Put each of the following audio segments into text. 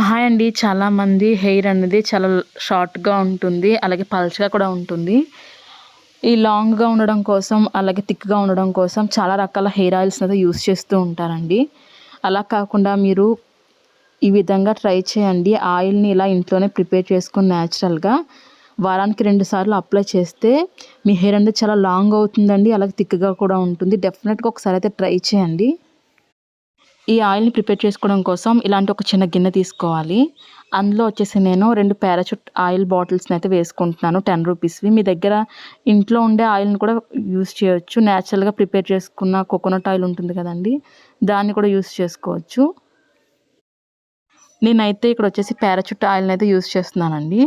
Hi అండి. చాలామంది hair అనేది చాలా షార్ట్‌గా ఉంటుంది. అలాగే పల్చగా కూడా ఉంటుంది. ఈ లాంగ్‌గా ఉండడం కోసం, అలాగే థిక్‌గా ఉండడం కోసం చాలా రకాల హెయిర్ ఆయిల్స్‌ని అయితే యూజ్ చేస్తూ ఉంటారండి. అలా కాకుండా మీరు ఈ విధంగా ట్రై చేయండి. ఆయిల్‌ని ఇలా ఇంట్లోనే ప్రిపేర్ చేసుకొని న్యాచురల్‌గా వారానికి 2 సార్లు అప్లై చేస్తే మీ హెయిర్ అనేది చాలా లాంగ్ అవుతుందండి. అలాగే థిక్‌గా కూడా ఉంటుంది. డెఫినిట్‌గా ఒకసారి అయితే ట్రై చేయండి. ఈ ఆయిల్‌ని ప్రిపేర్ చేసుకోవడం కోసం ఇలాంటి ఒక చిన్న గిన్నె తీసుకోవాలి. అందులో వచ్చేసి నేను 2 పారాచూట్ ఆయిల్ బాటిల్స్‌ని అయితే వేసుకుంటున్నాను. 10 రూపీస్‌వి. మీ దగ్గర ఇంట్లో ఉండే ఆయిల్‌ని కూడా యూజ్ చేయొచ్చు. నేచురల్‌గా ప్రిపేర్ చేసుకున్న కోకోనట్ ఆయిల్ ఉంటుంది కదండీ! దాన్ని కూడా యూజ్ చేసుకోవచ్చు. నేనైతే ఇక్కడ వచ్చేసి పారాచూట్ ఆయిల్‌ని అయితే యూజ్ చేస్తున్నానండి.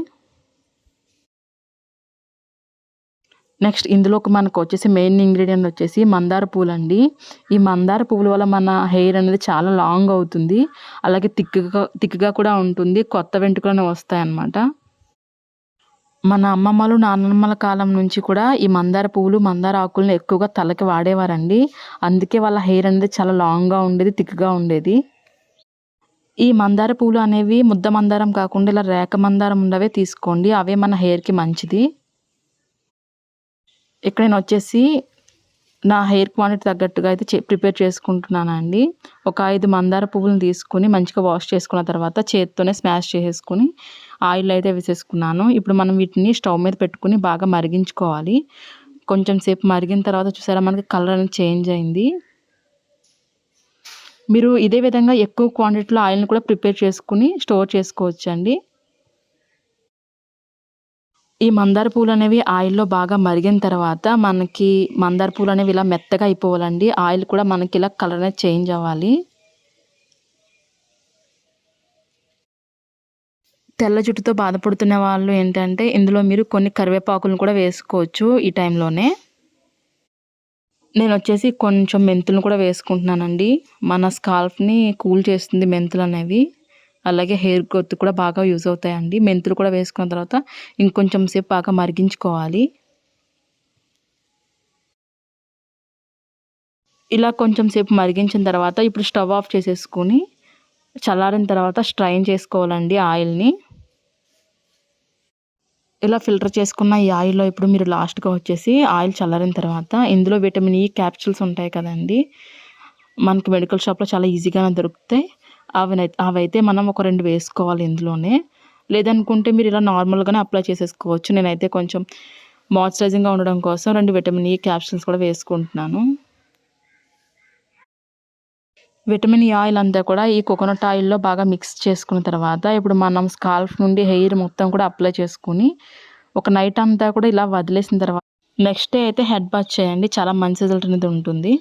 నెక్స్ట్ ఇందులోకి మనకొచ్చేసి మెయిన్ ఇంగ్రీడియెంట్ వచ్చేసి మందార పూలండి. ఈ మందార పువ్వుల వల్ల మన హెయిర్ అనేది చాలా లాంగ్ అవుతుంది. అలాగే థిక్‌గా కూడా ఉంటుంది. కొత్త వెంట్రుకలనేవి వస్తాయన్నమాట. మన అమ్మమ్మలు, నానమ్మల కాలం నుంచి కూడా ఈ మందార పువ్వులు, మందార ఆకులను ఎక్కువగా తలకి వాడేవారండి. అందుకే వాళ్ళ హెయిర్ అనేది చాలా లాంగ్‌గా ఉండేది, థిక్‌గా ఉండేది. ఈ మందార పూలు అనేవి ముద్ద మందారం కాకుండా ఇలా రేఖ మందారం ఉన్నవే తీసుకోండి. అవే మన హెయిర్‌కి మంచిది. ఇక్కడ నేనొచ్చేసి నా హెయిర్ క్వాంటిటీ తగ్గట్టుగా అయితే ప్రిపేర్ చేసుకుంటున్నానండి. ఒక 5 మందార పువ్వులను తీసుకొని మంచిగా వాష్ చేసుకున్న తర్వాత చేత్తోనే స్మాష్ చేసేసుకొని ఆయిల్‌లో అయితే వేసేసుకున్నాను. ఇప్పుడు మనం వీటిని స్టవ్ మీద పెట్టుకొని బాగా మరిగించుకోవాలి. కొంచెం సేపు మరిగిన తర్వాత చూసారా మనకి కలర్ అనేది చేంజ్ అయింది. మీరు ఇదే విధంగా ఎక్కువ క్వాంటిటీలో ఆయిల్‌ని కూడా ప్రిపేర్ చేసుకొని స్టోర్ చేసుకోవచ్చండి. ఈ మందార పూలనేవి ఆయిల్‌లో బాగా మరిగిన తర్వాత మనకి మందార పూలనేవి ఇలా మెత్తగా అయిపోవాలండి. ఆయిల్ కూడా మనకి ఇలా కలర్ అనేది చేంజ్ అవ్వాలి. తెల్ల జుట్టుతో బాధపడుతున్న వాళ్ళు ఏంటంటే ఇందులో మీరు కొన్ని కరివేపాకులను కూడా వేసుకోవచ్చు ఈ టైంలోనే. నేనొచ్చేసి కొంచెం మెంతులను కూడా వేసుకుంటున్నానండి. మన స్కాల్ప్‌ని కూల్ చేస్తుంది మెంతులనేవి. అలాగే హెయిర్ గ్రోత్ కూడా బాగా యూజ్ అవుతాయండి. మెంతులు కూడా వేసుకున్న తర్వాత ఇంకొంచెం సేపు బాగా మరిగించుకోవాలి. ఇలా కొంచెం సేపు మరిగించిన తర్వాత ఇప్పుడు స్టవ్ ఆఫ్ చేసేసుకొని చల్లారిన తర్వాత స్ట్రైన్ చేసుకోవాలండి ఆయిల్‌ని. ఇలా ఫిల్టర్ చేసుకున్న ఈ ఆయిల్‌లో ఇప్పుడు మీరు లాస్ట్‌గా వచ్చేసి ఆయిల్ చల్లారిన తర్వాత ఇందులో విటమిన్ ఈ క్యాప్సూల్స్ ఉంటాయి కదండీ! మనకి మెడికల్ షాప్‌లో చాలా ఈజీగానే దొరుకుతాయి. అవైతే మనం ఒక 2 వేసుకోవాలి ఇందులోనే. లేదనుకుంటే మీరు ఇలా నార్మల్‌గానే అప్లై చేసేసుకోవచ్చు. నేనైతే కొంచెం మాయిశ్చరైజింగ్‌గా ఉండడం కోసం 2 విటమిన్ ఈ క్యాప్సూల్స్ కూడా వేసుకుంటున్నాను. విటమిన్ ఈ ఆయిల్ అంతా కూడా ఈ కోకోనట్ ఆయిల్‌లో బాగా మిక్స్ చేసుకున్న తర్వాత ఇప్పుడు మనం స్కాల్ప్ నుండి హెయిర్ మొత్తం కూడా అప్లై చేసుకొని ఒక నైట్ అంతా కూడా ఇలా వదిలేసిన తర్వాత నెక్స్ట్ డే అయితే హెడ్ బాత్ చేయండి. చాలా మంచి రిజల్ట్ అనేది ఉంటుంది.